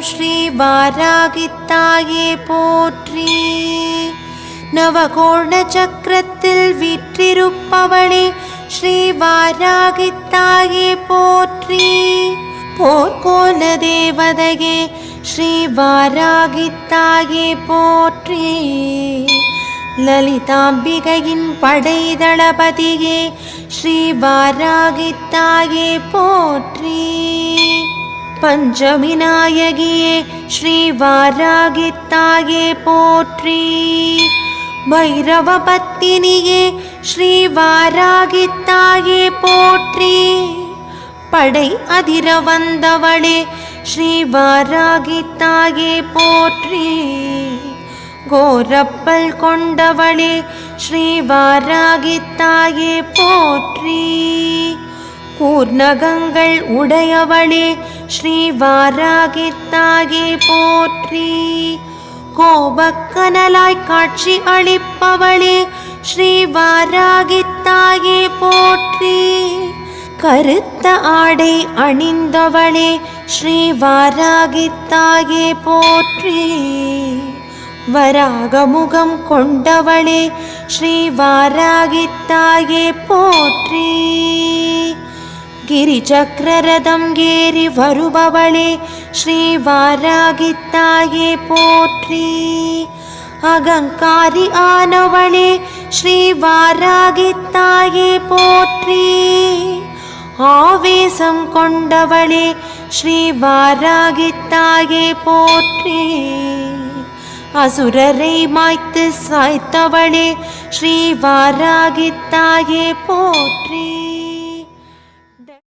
ஸ்ரீ வாராகித்தாயே போற்றி. நவகோண சக்கரத்தில் வீற்றிருப்பவளே ஸ்ரீ வாராகித்தாயே போற்றி. போர்க்கோல தேவதையே ஸ்ரீ வாராகித்தாயே போற்றி. லலிதாம்பிகையின் படை தளபதியே ஸ்ரீ வாராகித்தாயே போற்றி. பஞ்சமி நாயகியே ஸ்ரீ வாராகித்தாயே போற்றி. பைரவ பத்தினியே ஸ்ரீ வாராகித்தாயே போற்றி. படை அதிர வந்தவளே ஸ்ரீ வாராகித்தாயே போற்றி. கோரப்பல் கொண்டவளே ஸ்ரீ வாராகித்தாயே போற்றி. கூர்நகங்கள் உடையவளே ஸ்ரீ வாராகித்தாயே போற்றி. கோபக்கனலாய் காட்சி அளிப்பவளே ஸ்ரீ வாராகித்தாயே போற்றி. கருத்த ஆடை அணிந்தவளே ஸ்ரீ வாராகித்தாயே போற்றி. வராகமுகம் கொண்டவளே ஸ்ரீ வாராகித்தாயே போற்றி. கிரிசக்கரரதம் ஏறி வருபவளே ஸ்ரீ வாராகித்தாயே போற்றி. அகங்காரி ஆனவளே ஸ்ரீ வாராகித்தாயே போற்றி. ஆவேசம் கொண்டவளே ஸ்ரீ வாராகித்தாயே போற்றி. அசுரரை மாய்த்து சாய்த்தவளே ஸ்ரீ வாராகித்தாயே போற்றி.